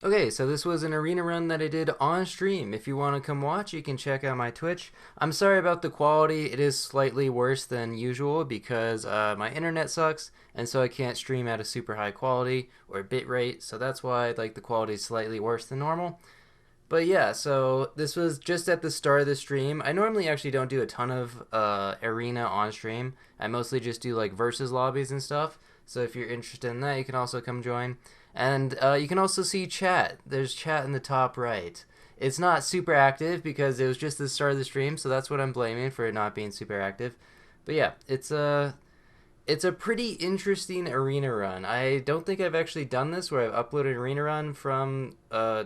Okay, so this was an arena run that I did on stream. If you want to come watch, you can check out my Twitch. I'm sorry about the quality. It is slightly worse than usual because my internet sucks, and so I can't stream at a super high quality or bit rate. So that's why like the quality is slightly worse than normal. But yeah, so this was just at the start of the stream. I normally actually don't do a ton of arena on stream. I mostly just do like versus lobbies and stuff. So if you're interested in that, you can also come join. And you can also see chat. There's chat in the top right. It's not super active because it was just the start of the stream, so that's what I'm blaming for it not being super active. But yeah, it's a pretty interesting arena run. I don't think I've actually done this where I've uploaded an arena run from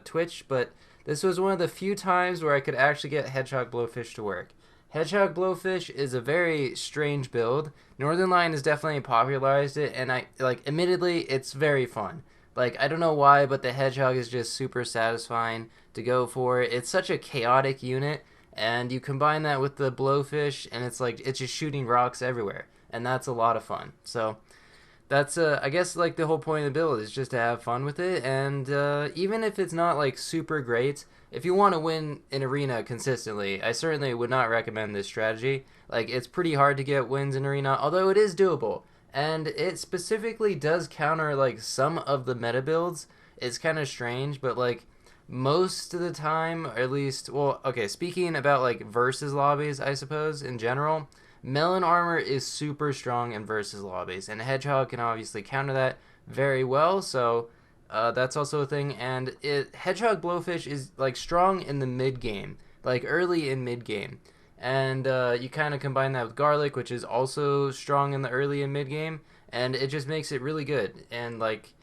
Twitch, but this was one of the few times where I could actually get Hedgehog Blowfish to work. Hedgehog Blowfish is a very strange build. Northern Lion has definitely popularized it, and I like. Admittedly, it's very fun. Like I don't know why, but the Hedgehog is just super satisfying to go for. It's such a chaotic unit, and you combine that with the Blowfish, and it's like it's just shooting rocks everywhere, and that's a lot of fun. So that's I guess like the whole point of the build is just to have fun with it, and even if it's not like super great, if you want to win an arena consistently, I certainly would not recommend this strategy. Like it's pretty hard to get wins in arena, although it is doable, and it specifically does counter like some of the meta builds. It's kind of strange, but like most of the time, or at least, well, okay, speaking about like versus lobbies, I suppose in general, melon armor is super strong in versus lobbies, and hedgehog can obviously counter that very well. So that's also a thing. And hedgehog blowfish is like strong in the mid game, like early in mid game, and you kind of combine that with garlic, which is also strong in the early and mid game, and it just makes it really good. And like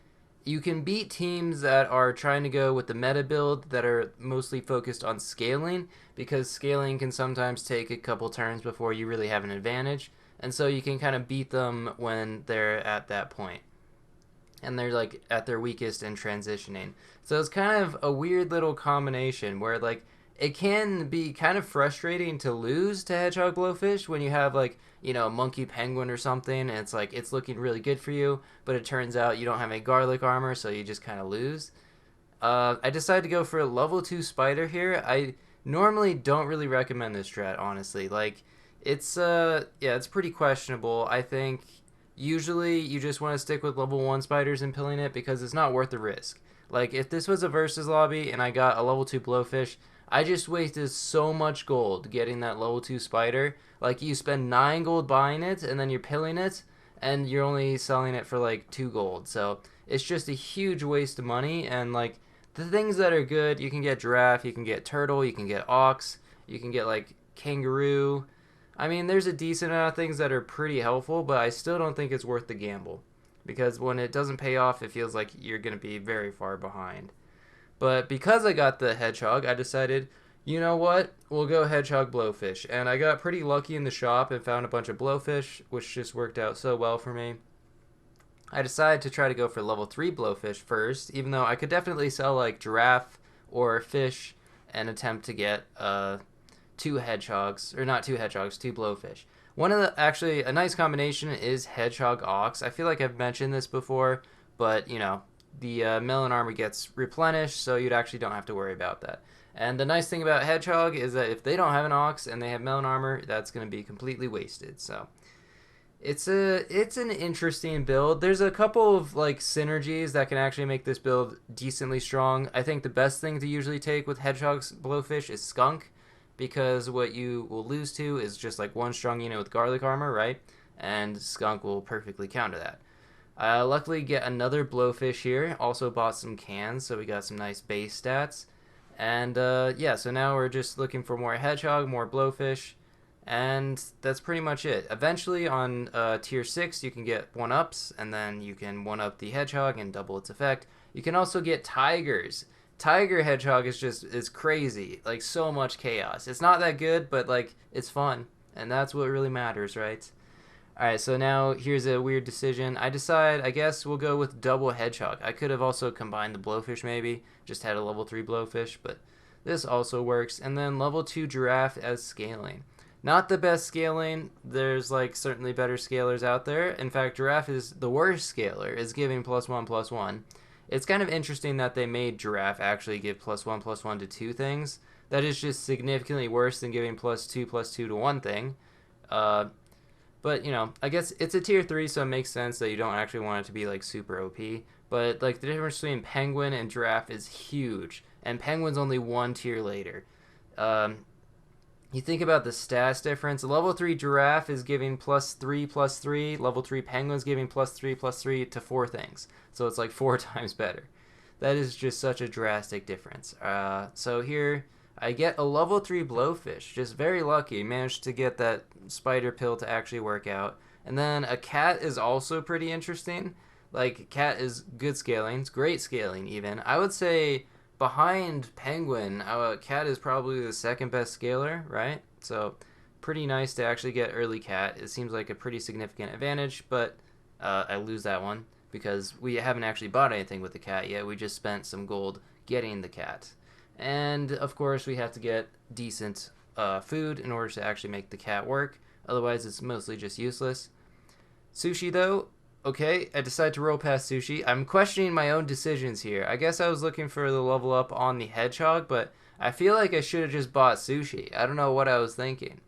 you can beat teams that are trying to go with the meta build that are mostly focused on scaling because scaling can sometimes take a couple turns before you really have an advantage. And so you can kind of beat them when they're at that point and they're like at their weakest and transitioning. So it's kind of a weird little combination where like it can be kind of frustrating to lose to hedgehog blowfish when you have like monkey penguin or something and it's like it's looking really good for you, but it turns out you don't have any garlic armor, so you just kind of lose. I decided to go for a level 2 spider here. I normally don't really recommend this strat, honestly. Like, it's, yeah, it's pretty questionable. I think usually you just want to stick with level 1 spiders and pilling it because it's not worth the risk. Like, if this was a versus lobby and I got a level 2 blowfish, I just wasted so much gold getting that level 2 spider. Like, you spend 9 gold buying it and then you're pilling it, and you're only selling it for like 2 gold. So, it's just a huge waste of money, and like the things that are good, you can get giraffe, you can get turtle, you can get ox, you can get like kangaroo. I mean, there's a decent amount of things that are pretty helpful, but I still don't think it's worth the gamble because when it doesn't pay off, it feels like you're going to be very far behind. But because I got the hedgehog, I decided, you know what? We'll go hedgehog blowfish. And I got pretty lucky in the shop and found a bunch of blowfish, which just worked out so well for me. I decided to try to go for level 3 blowfish first, even though I could definitely sell like giraffe or fish and attempt to get 2 hedgehogs, or not 2 hedgehogs, 2 blowfish. One of the, actually, a nice combination is hedgehog ox. I feel like I've mentioned this before, but the melon armor gets replenished, so you actually don't have to worry about that. And the nice thing about hedgehog is that if they don't have an ox and they have melon armor, that's going to be completely wasted. So it's an interesting build. There's a couple of like synergies that can actually make this build decently strong. I think the best thing to usually take with hedgehogs blowfish is skunk, because what you will lose to is just like one strong unit with garlic armor, right? And skunk will perfectly counter that. Luckily, get another blowfish here. Also bought some cans, so we got some nice base stats. And yeah, so now we're just looking for more hedgehog, more blowfish, and that's pretty much it. Eventually, on tier 6, you can get 1-ups, and then you can 1-up the hedgehog and double its effect. You can also get tigers. Tiger hedgehog is crazy, like so much chaos. It's not that good, but like it's fun, and that's what really matters, right? All right, so now here's a weird decision. I guess we'll go with double hedgehog. I could have also combined the blowfish maybe, just had a level 3 blowfish, but this also works. And then level 2 giraffe as scaling. Not the best scaling. There's like certainly better scalers out there. In fact, giraffe is the worst scaler. Is giving +1/+1. It's kind of interesting that they made Giraffe actually give +1/+1 to two things. That is just significantly worse than giving +2/+2 to one thing. Uh, but you know, I guess it's a tier 3, so it makes sense that you don't actually want it to be like super OP. But like the difference between Penguin and Giraffe is huge, and Penguin's only one tier later. Um, you think about the stats difference. Level 3 Giraffe is giving +3/+3. Level 3 Penguin's giving +3/+3 to four things. So it's like four times better. That is just such a drastic difference. So here I get a level 3 Blowfish. Just very lucky. Managed to get that spider pill to actually work out. And then a cat is also pretty interesting. Like, cat is good scaling. It's great scaling, even. I would say behind Penguin, cat is probably the second best scaler, right? So pretty nice to actually get early cat. It seems like a pretty significant advantage, but I lose that one because we haven't actually bought anything with the cat yet. We just spent some gold getting the cat. And of course, we have to get decent food in order to actually make the cat work. Otherwise, it's mostly just useless. Sushi, though, okay, I decided to roll past sushi. I'm questioning my own decisions here. I guess I was looking for the level up on the hedgehog, but I feel like I should have just bought sushi. I don't know what I was thinking.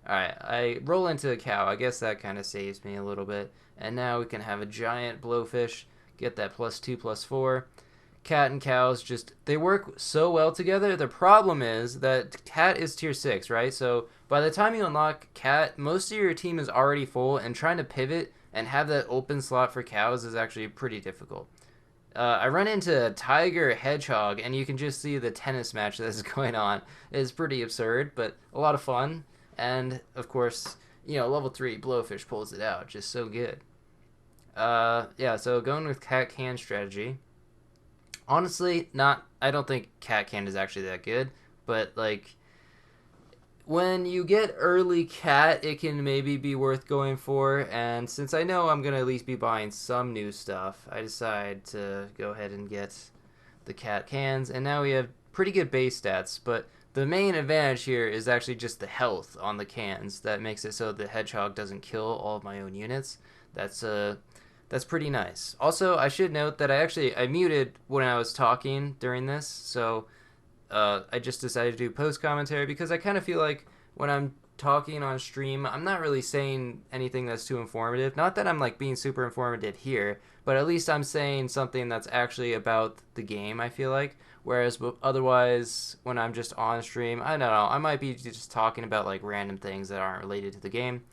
Alright, I roll into a cow. I guess that kind of saves me a little bit. And now we can have a giant blowfish, get that +2/+4. Cat and cows just, they work so well together. The problem is that cat is tier 6, right? So by the time you unlock cat, most of your team is already full, and trying to pivot and have that open slot for cows is actually pretty difficult. I run into Tiger Hedgehog, and you can just see the tennis match that is going on. It's pretty absurd, but a lot of fun. And of course, you know, level 3 Blowfish pulls it out, just so good. Yeah, so going with cat can strategy. Honestly, not. I don't think cat can is actually that good, but like when you get early cat, it can maybe be worth going for. And since I know I'm gonna at least be buying some new stuff, I decide to go ahead and get the cat cans. And now we have pretty good base stats, but the main advantage here is actually just the health on the cans that makes it so the hedgehog doesn't kill all of my own units. That's pretty nice. Also, I should note that I muted when I was talking during this, so I just decided to do post commentary because I kind of feel like when I'm talking on stream, I'm not really saying anything that's too informative. Not that I'm like being super informative here, but at least I'm saying something that's actually about the game, I feel like. Whereas otherwise, when I'm just on stream, I don't know, I might be just talking about like random things that aren't related to the game.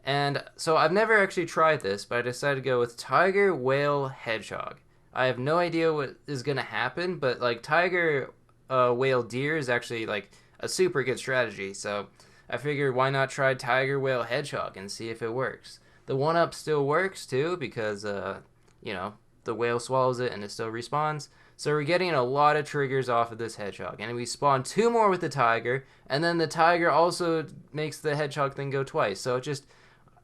And so I've never actually tried this, but I decided to go with Tiger, Whale, Hedgehog. I have no idea what is going to happen, but like Tiger, Whale, Deer is actually like a super good strategy. So I figured why not try Tiger, Whale, Hedgehog and see if it works. The 1-up still works too because, you know, the whale swallows it and it still respawns. So we're getting a lot of triggers off of this hedgehog. And we spawn 2 more with the tiger, and then the tiger also makes the hedgehog thing go twice. So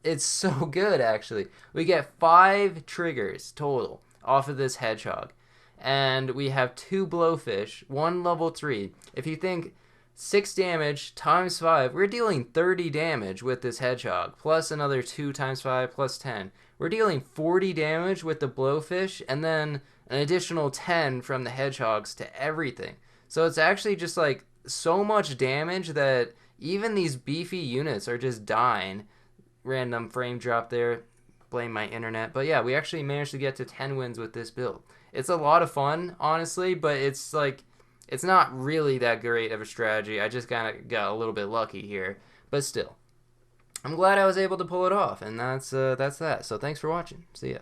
it's so good, actually. We get 5 triggers total off of this hedgehog. And we have 2 blowfish, 1 level 3. If you think 6 damage times 5, we're dealing 30 damage with this hedgehog, plus another 2 times 5 plus 10. We're dealing 40 damage with the blowfish, and then an additional 10 from the hedgehogs to everything. So it's actually just like so much damage that even these beefy units are just dying. Random frame drop there. Blame my internet. But yeah, we actually managed to get to 10 wins with this build. It's a lot of fun, honestly, but it's like, it's not really that great of a strategy. I just kind of got a little bit lucky here. But still, I'm glad I was able to pull it off, and that's that. So thanks for watching. See ya.